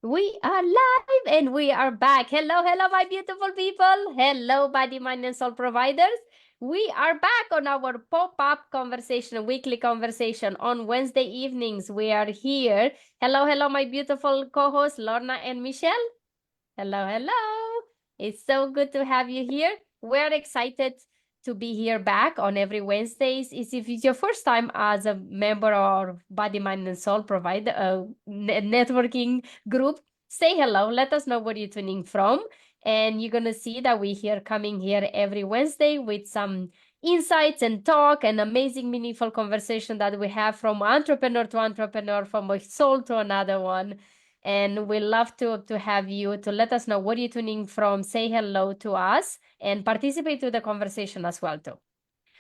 We are live and we are back. Hello, hello, my beautiful people. Hello, body, mind, and soul providers. We are back on our pop-up conversation, weekly conversation on Wednesday evenings. We are here. Hello, hello, my beautiful co-hosts, Lorna and Michelle. Hello, hello. It's so good to have you here. We're excited to be here back on every Wednesdays. If it's your first time as a member of Body, Mind, and Soul provider networking group, say hello. Let us know where you're tuning from. And you're going to see that we're here coming here every Wednesday with some insights and talk and amazing, meaningful conversation that we have from entrepreneur to entrepreneur, from a soul to another one. And we love to have you to let us know what you're tuning from, say hello to us, and participate to the conversation as well too.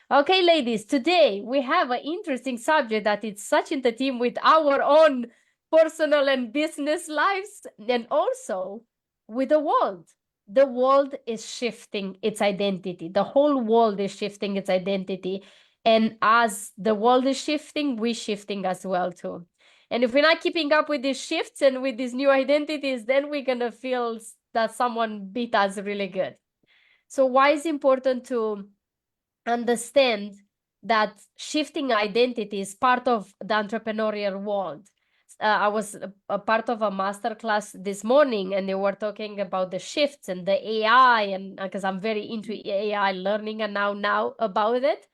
Okay, ladies, today we have an interesting subject that is such in the theme with our own personal and business lives, and also with the world. The world is shifting its identity. The whole world is shifting its identity. And as the world is shifting, we're shifting as well too. And if we're not keeping up with these shifts and with these new identities, then we're gonna feel that someone beat us really good. So why is it important to understand that shifting identity is part of the entrepreneurial world? I was a part of a master class this morning, and they were talking about the shifts and the AI, and because I'm very into AI learning and now about it,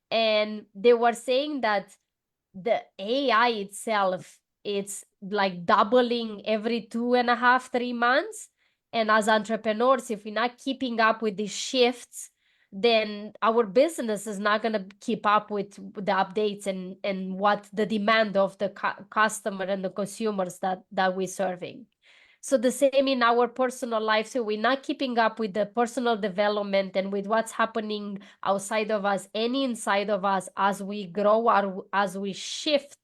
and they were saying that the AI itself, it's like doubling every 2.5, 3 months. And as entrepreneurs, if we're not keeping up with these shifts, then our business is not going to keep up with the updates and what the demand of the customer and the consumers that we're serving. So the same in our personal life. So we're not keeping up with the personal development and with what's happening outside of us and inside of us as we grow, as we shift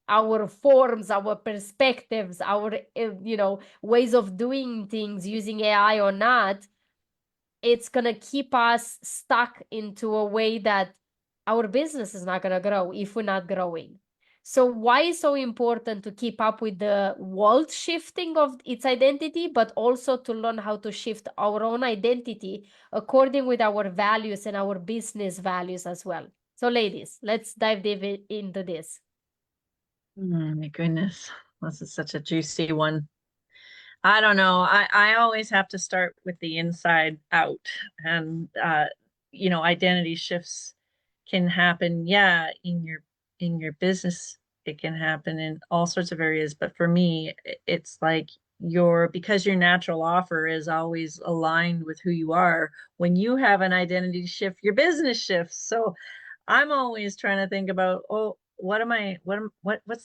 our forms, our perspectives, our ways of doing things using AI or not. It's gonna keep us stuck into a way that our business is not gonna grow if we're not growing. So why is so important to keep up with the world shifting of its identity, but also to learn how to shift our own identity according with our values and our business values as well. So ladies, let's dive deep into this. Oh my goodness. This is such a juicy one. I don't know. I always have to start with the inside out. And identity shifts can happen, yeah, in your business. It can happen in all sorts of areas. But for me, it's like because your natural offer is always aligned with who you are. When you have an identity shift, your business shifts. So I'm always trying to think about, oh, what's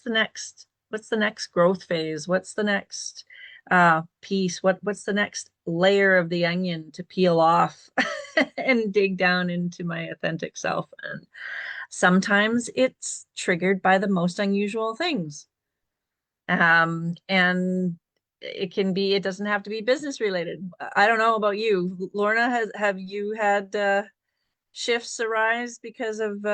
the next growth phase? What's the next piece? What's the next layer of the onion to peel off and dig down into my authentic self? And sometimes it's triggered by the most unusual things. And it doesn't have to be business related. I don't know about you, Lorna. Have you had shifts arise because of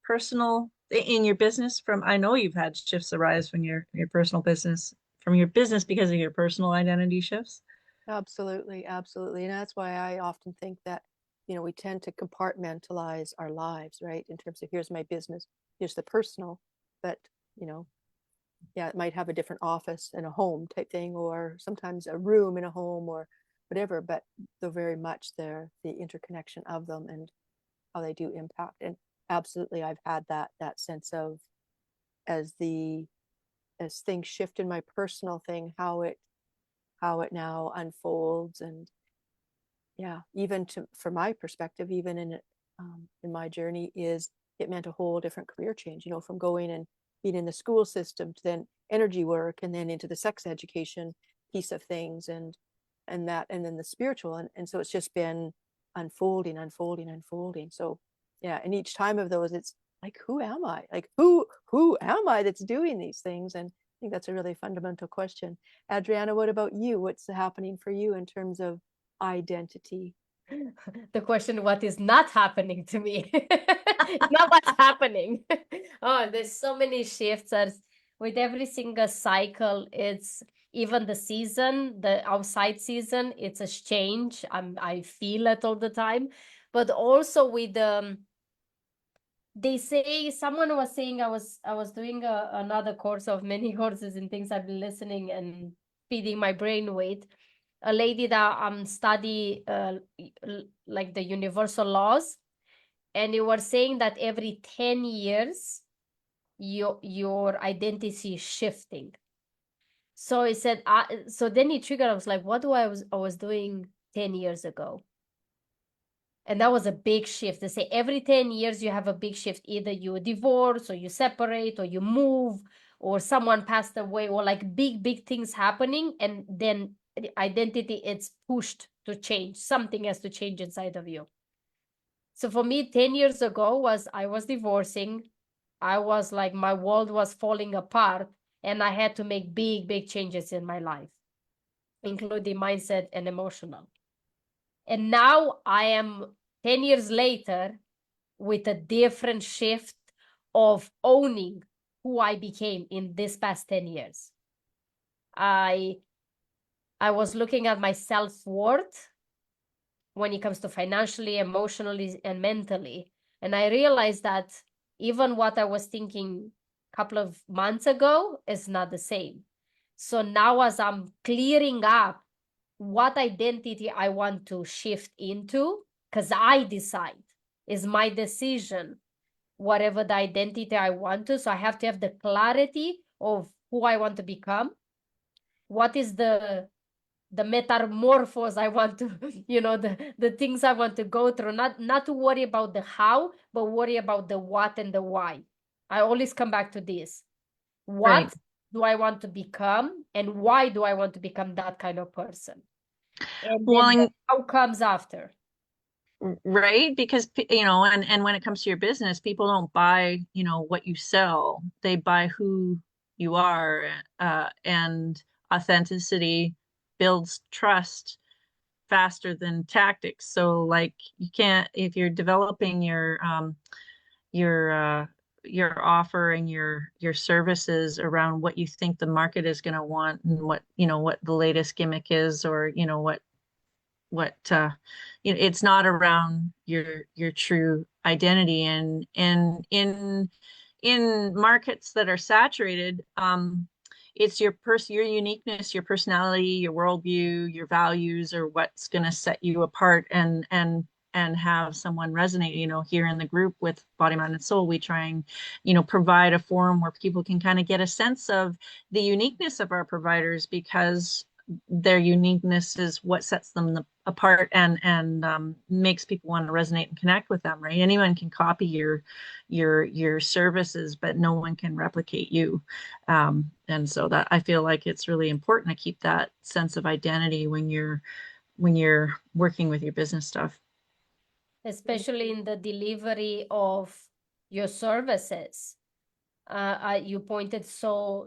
personal in your business? I know you've had shifts arise from your personal business, from your business, because of your personal identity shifts. Absolutely, absolutely. And that's why I often think that, we tend to compartmentalize our lives, right? In terms of here's my business, here's the personal, but, yeah, it might have a different office and a home type thing, or sometimes a room in a home or whatever, but they're very much the interconnection of them and how they do impact. And absolutely, I've had that sense of as things shift in my personal thing, how it now unfolds. And yeah, even from my perspective, even in my journey, is it meant a whole different career change, from going and being in the school system to then energy work and then into the sex education piece of things and then the spiritual. And so it's just been unfolding. So yeah, and each time of those, it's like, who am I? Like, who am I that's doing these things? And I think that's a really fundamental question. Adriana, what about you? What's happening for you in terms of identity? The question, what is not happening to me? Not what's happening. Oh, there's so many shifts as with every single cycle. It's even the season, the outside season, it's a change. I feel it all the time. But also with they say, someone was saying, I was doing another course of many courses and things I've been listening and feeding my brain with. A lady that study like the universal laws, and they were saying that every 10 years your identity is shifting. So he said, so then he triggered. I was like, what do I was doing 10 years ago? And that was a big shift. They say every 10 years you have a big shift. Either you divorce or you separate or you move or someone passed away or like big things happening. And then the identity, it's pushed to change. Something has to change inside of you. So for me, 10 years ago I was divorcing. I was like, my world was falling apart and I had to make big changes in my life, including mindset and emotional. And now I am 10 years later with a different shift of owning who I became in this past 10 years. I was looking at my self-worth when it comes to financially, emotionally, and mentally. And I realized that even what I was thinking a couple of months ago is not the same. So now as I'm clearing up what identity I want to shift into, because I decide, is my decision, whatever the identity I want to. So I have to have the clarity of who I want to become. What is the metamorphose I want to, the things I want to go through, not to worry about the how, but worry about the what and the why. I always come back to this. What Right. do I want to become, and why do I want to become that kind of person? And Well, then the how comes after. right, because and when it comes to your business, people don't buy what you sell, they buy who you are, and authenticity builds trust faster than tactics. So like, you can't, if you're developing your your offer and your services around what you think the market is going to want, and what the latest gimmick is, or what it's not around your true identity. And in markets that are saturated, it's your uniqueness, your personality, your worldview, your values are what's going to set you apart and have someone resonate. Here in the group with Body, Mind, and Soul, we try and provide a forum where people can kind of get a sense of the uniqueness of our providers, because their uniqueness is what sets them apart and makes people want to resonate and connect with them. Right? Anyone can copy your services, but no one can replicate you. And so that, I feel like it's really important to keep that sense of identity when you're working with your business stuff, Especially in the delivery of your services. You pointed so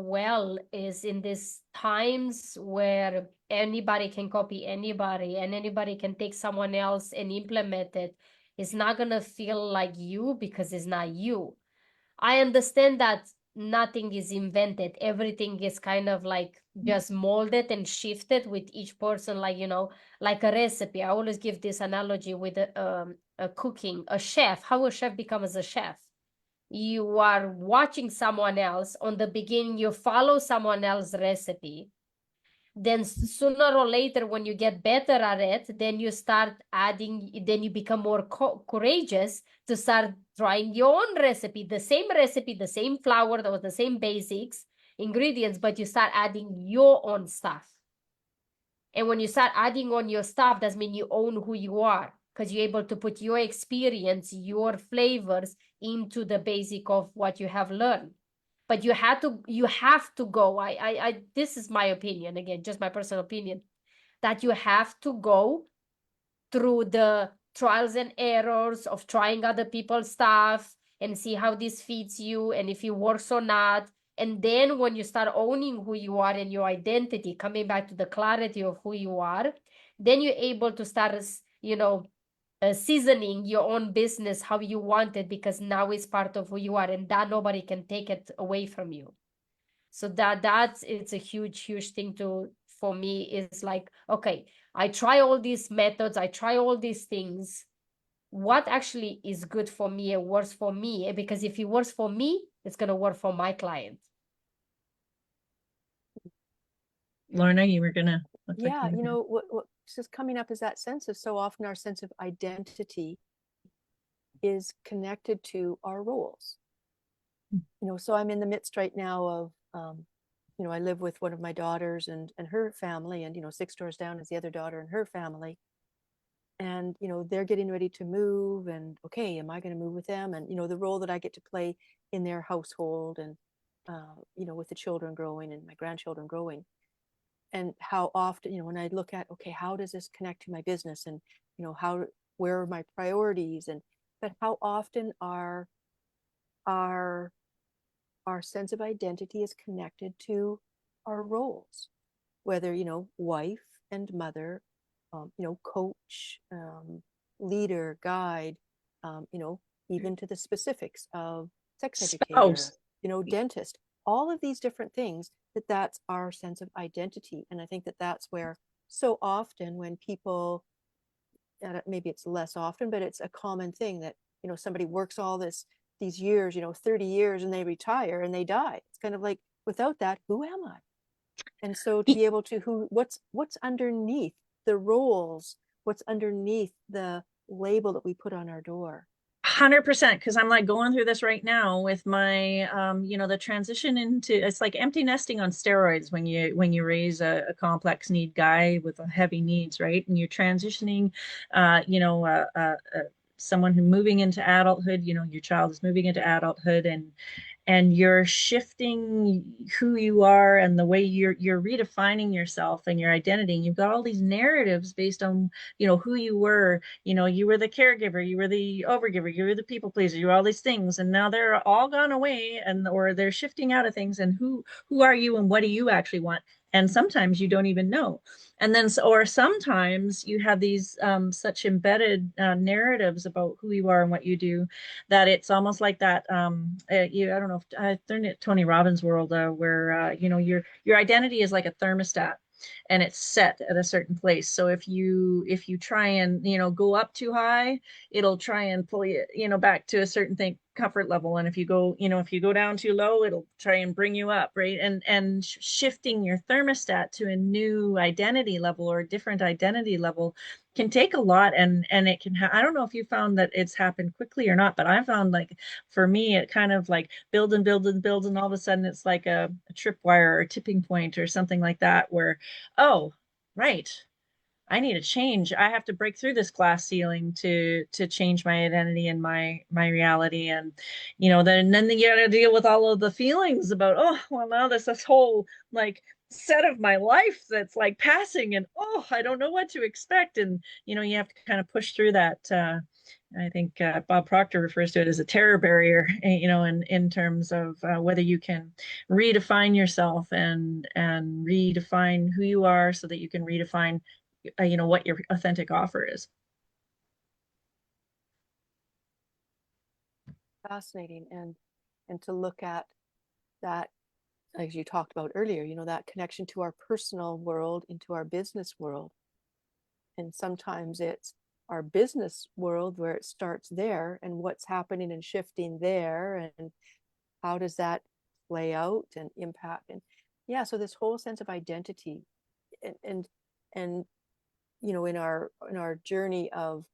well, is in these times where anybody can copy anybody and anybody can take someone else and implement it. It's not gonna feel like you because it's not you. I understand that nothing is invented. Everything is kind of like just molded and shifted with each person, like, like a recipe. I always give this analogy with a cooking, a chef. How a chef becomes a chef? You are watching someone else. On the beginning, you follow someone else's recipe. Then sooner or later, when you get better at it, then you start adding, then you become more courageous to start trying your own recipe, the same flour, or the same basics ingredients, but you start adding your own stuff. And when you start adding on your stuff, that means you own who you are, because you're able to put your experience, your flavors into the basic of what you have learned. But you have to go. This is my opinion, again, just my personal opinion, that you have to go through the trials and errors of trying other people's stuff and see how this fits you and if it works or not. And then when you start owning who you are and your identity, coming back to the clarity of who you are, then you're able to start, seasoning your own business how you want it, because now it's part of who you are, and that nobody can take it away from you. So that's it's a huge thing to for me is like, okay, I try all these methods, I try all these things. What actually is good for me and works for me? Because if it works for me, it's gonna work for my client. Lorna, you were gonna look like Yeah, you you were know, what's just coming up is that sense of, so often our sense of identity is connected to our roles. You know, so I'm in the midst right now of, you know, I live with one of my daughters and her family, and, you know, 6 doors down is the other daughter and her family. And, you know, they're getting ready to move, and okay, am I going to move with them? And, you know, the role that I get to play in their household, and, you know, with the children growing and my grandchildren growing. And how often, you know, when I look at, okay, how does this connect to my business? And, you know, where are my priorities? And, but how often our our sense of identity is connected to our roles, whether, you know, wife and mother, you know, coach, leader, guide, you know, even to the specifics of sex educator, spouse. you know, dentist, all of these different things, that's our sense of identity. And I think that that's where so often when people, maybe it's less often, but it's a common thing that, you know, somebody works all these years, you know, 30 years, and they retire and they die. It's kind of like, without that, who am I? And so to be able to, what's underneath the roles, what's underneath the label that we put on our door. 100%, because I'm like going through this right now with my you know, the transition into, it's like empty nesting on steroids when you raise a complex need guy with heavy needs, right? And you're transitioning you know, someone who moving into adulthood, you know, your child is moving into adulthood, and you're shifting who you are and the way you're redefining yourself and your identity. And you've got all these narratives based on, you know, who you were. You know, you were the caregiver, you were the overgiver, you were the people pleaser, you were all these things, and now they're all gone away, and or they're shifting out of things. And who are you and what do you actually want? And sometimes you don't even know. And then, or sometimes you have these such embedded narratives about who you are and what you do, that it's almost like that. I don't know if I learned it Tony Robbins' world, where you know, your identity is like a thermostat, and it's set at a certain place. So if you try and, you know, go up too high, it'll try and pull you, you know, back to a certain thing, comfort level. And if you go, you know, if you go down too low, it'll try and bring you up, right? And shifting your thermostat to a new identity level or a different identity level can take a lot. And it can I don't know if you found that it's happened quickly or not, but I found, like, for me, it kind of like build and build and build, and all of a sudden it's like a tripwire or a tipping point or something like that, where, oh, right, I need a change. I have to break through this glass ceiling to change my identity and my reality. And, you know, then you got to deal with all of the feelings about, oh, well, now this whole like set of my life that's like passing, and oh, I don't know what to expect. And, you know, you have to kind of push through that. I think Bob Proctor refers to it as a terror barrier, you know, in terms of whether you can redefine yourself and redefine who you are, so that you can redefine you know, what your authentic offer is. Fascinating. And to look at that, as you talked about earlier, you know, that connection to our personal world into our business world. And sometimes it's our business world where it starts there, and what's happening and shifting there, and how does that play out and impact. And yeah, so this whole sense of identity, and you know, in our journey of,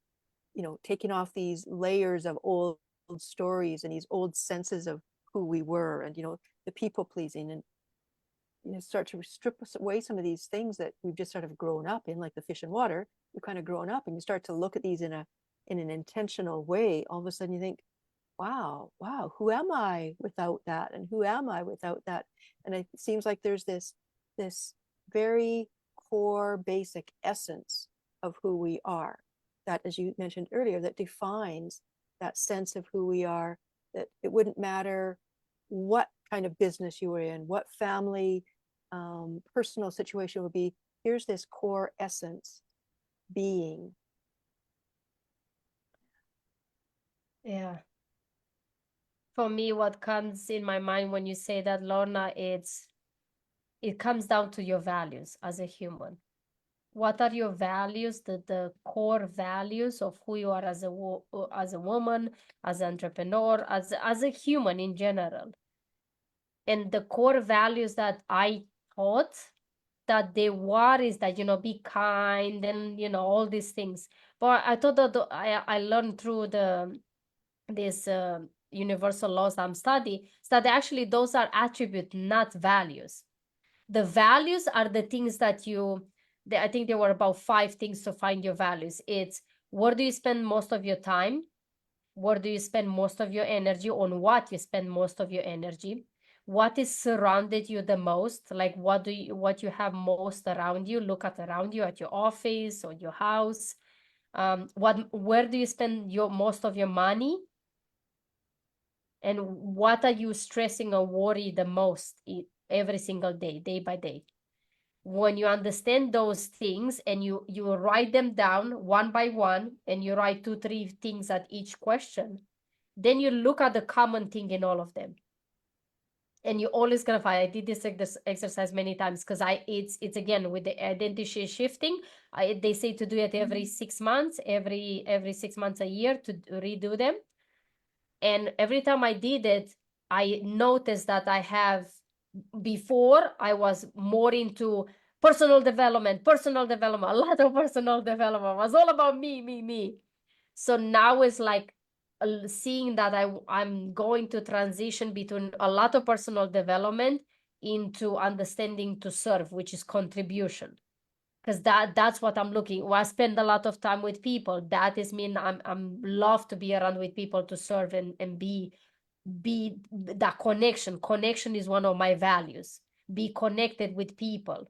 you know, taking off these layers of old stories and these old senses of who we were, and, you know, the people pleasing, and, you know, start to strip us away some of these things that we've just sort of grown up in, like the fish and water. You've kind of grown up, and you start to look at these in an intentional way. All of a sudden you think, wow, who am I without that? And who am I without that? And it seems like there's this very core basic essence of who we are, that, as you mentioned earlier, that defines that sense of who we are, that it wouldn't matter what kind of business you were in, what family, personal situation would be. Here's this core essence being. Yeah. For me, what comes in my mind when you say that, Lorna, it's it comes down to your values as a human. What are your values, the core values of who you are as a woman, as an entrepreneur, as a human in general? And the core values that I thought that they were is that, you know, be kind and, you know, all these things. But I thought that I learned through this universal laws I'm studying, is that actually those are attributes, not values. The values are the things that I think there were about 5 things to find your values. It's where do you spend most of your time? Where do you spend most of your energy? On what you spend most of your energy? What is surrounded you the most? Like what you have most around you? Look at around you at your office or your house. Where do you spend your most of your money? And what are you stressing or worry the most every single day, day by day? When you understand those things and you write them down one by one, and you write 2-3 things at each question, then you look at the common thing in all of them, and you're always gonna find. I did this exercise many times because it's again with the identity shifting. They say to do it every 6 months, every 6 months, a year, to redo them. And every time I did it, I noticed that before I was more into personal development, a lot of personal development. It was all about me. So now it's like seeing that I'm going to transition between a lot of personal development into understanding to serve, which is contribution. Because that's what I'm looking. Well, I spend a lot of time with people. That is mean I'm love to be around with people to serve and be that connection. Connection is one of my values. Be connected with people.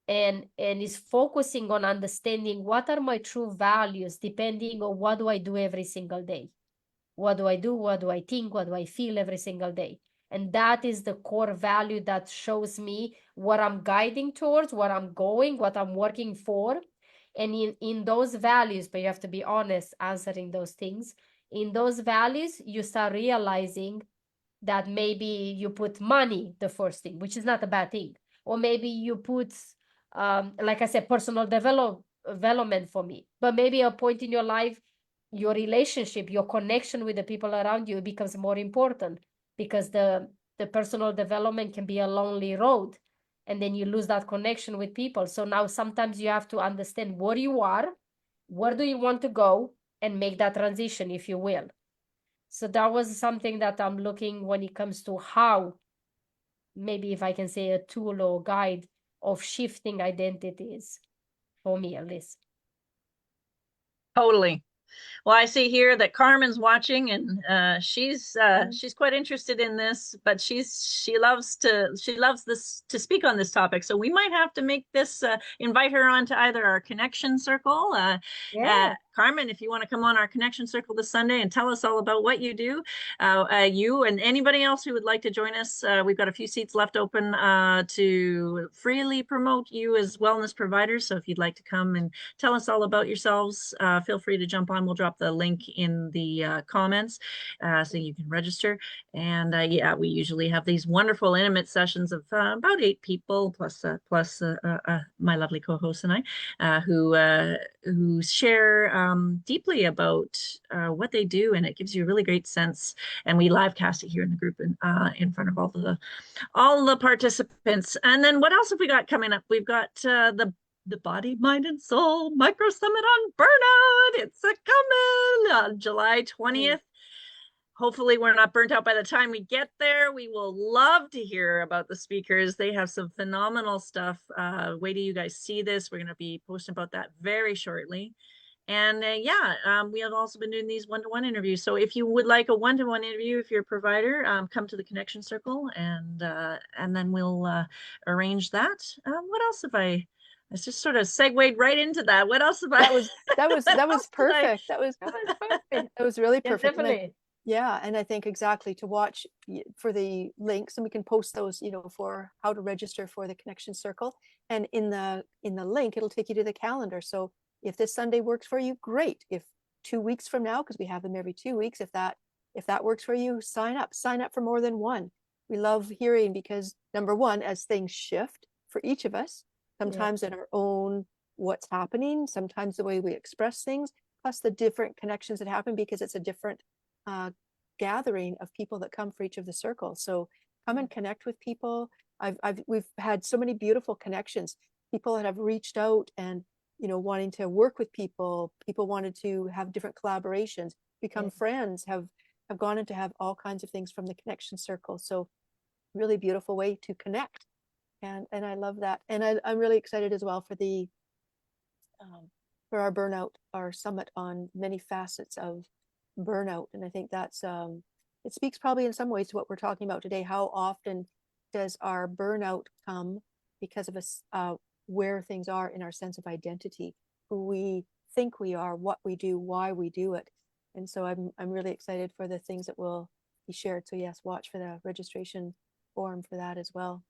And is focusing on understanding what are my true values depending on what do I do every single day. What do I do? What do I think? What do I feel every single day? And that is the core value that shows me what I'm guiding towards, what I'm going, what I'm working for. And in those values, but you have to be honest answering those things. In those values, you start realizing that maybe you put money the first thing, which is not a bad thing. Or maybe you put, like I said, personal development for me. But maybe a point in your life, your relationship, your connection with the people around you becomes more important, because the personal development can be a lonely road, and then you lose that connection with people. So now sometimes you have to understand where you are, where do you want to go, and make that transition, if you will. So that was something that I'm looking when it comes to how, maybe if I can say, a tool or guide of shifting identities, for me at least. Totally. Well, I see here that Carmen's watching, and she's quite interested in this, but she loves this to speak on this topic. So we might have to make this invite her onto either our connection circle. Carmen, if you want to come on our connection circle this Sunday and tell us all about what you do, you and anybody else who would like to join us, we've got a few seats left open to freely promote you as wellness providers. So if you'd like to come and tell us all about yourselves, feel free to jump on. We'll drop the link in the comments so you can register. And yeah, we usually have these wonderful intimate sessions of about 8 people plus my lovely co-host and I who share deeply about what they do, and it gives you a really great sense. And we live cast it here in the group and in front of all the participants. And then what else have we got coming up? We've got the Body, Mind, and Soul Micro Summit on Burnout. It's coming on July 20th. Hopefully we're not burnt out by the time we get there. We will love to hear about the speakers. They have some phenomenal stuff. Wait till you guys see this. We're going to be posting about that very shortly. And we have also been doing these one-to-one interviews. So if you would like a one-to-one interview, if you're a provider, come to the Connection Circle, and then we'll arrange that. What else have I just sort of segued right into that. What else have I? That was perfect. That was perfect. That was really perfect. Definitely. Yeah, and I think exactly to watch for the links, and we can post those, for how to register for the Connection Circle. And in the link, it'll take you to the calendar. So if this Sunday works for you, great. If 2 weeks from now, because we have them every 2 weeks, if that works for you, sign up for more than one. we love hearing, because number one, as things shift for each of us, sometimes in our own what's happening, sometimes the way we express things, plus the different connections that happen because it's a different gathering of people that come for each of the circles. So come and connect with people. We've had so many beautiful connections, people that have reached out and, you know, wanting to work with people wanted to have different collaborations, become friends, have gone into have all kinds of things from the connection circle. So really beautiful way to connect. And I love that. And I'm really excited as well for our burnout, our summit on many facets of burnout. And I think that's it speaks probably in some ways to what we're talking about today. How often does our burnout come because of us where things are in our sense of identity, who we think we are, what we do, why we do it. And so I'm really excited for the things that will be shared. So yes, watch for the registration form for that as well.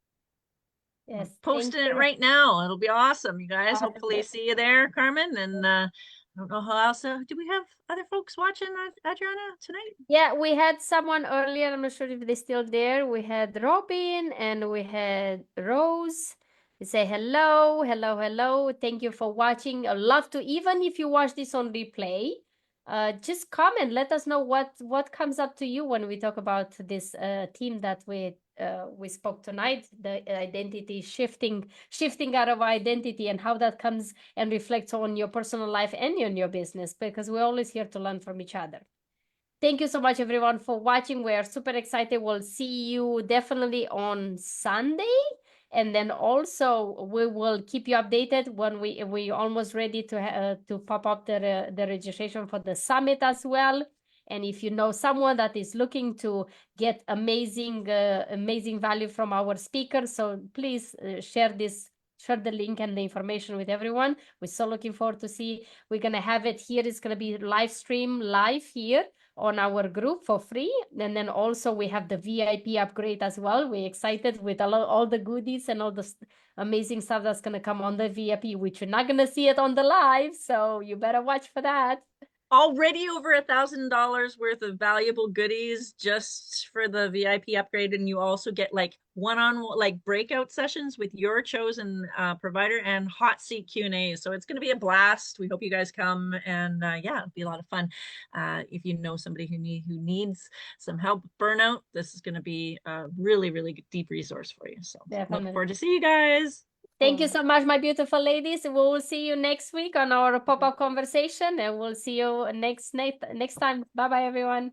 Yes, Posting it right now. It'll be awesome, you guys. Awesome. Hopefully see you there, Carmen. And I don't know how else. Do we have other folks watching, Adriana, tonight? Yeah, we had someone earlier. I'm not sure if they're still there. We had Robin and we had Rose. They say hello, hello, hello. Thank you for watching. I'd love to, even if you watch this on replay, just comment. Let us know what comes up to you when we talk about this theme that we spoke tonight, the identity shifting out of identity, and how that comes and reflects on your personal life and on your business, because we're always here to learn from each other. Thank you so much, everyone, for watching. We are super excited. We'll see you definitely on Sunday. And then also we will keep you updated when we almost ready to pop up the registration for the summit as well. And if you know someone that is looking to get amazing value from our speakers, so please share the link and the information with everyone. We're so looking forward to see. We're gonna have it here. It's gonna be live here on our group for free. And then also we have the VIP upgrade as well. We're excited with all the goodies and all the amazing stuff that's going to come on the VIP, which you're not going to see it on the live. So you better watch for that. Already over $1,000 worth of valuable goodies just for the VIP upgrade, and you also get like one-on-one, like breakout sessions with your chosen provider and hot seat Q&A. So it's going to be a blast. We hope you guys come, and yeah, it'll be a lot of fun. If you know somebody who needs some help with burnout, this is going to be a really, really deep resource for you. So Definitely. look forward to see you guys. Thank you so much, my beautiful ladies. We will see you next week on our pop-up conversation, and we'll see you next time. Bye-bye, everyone.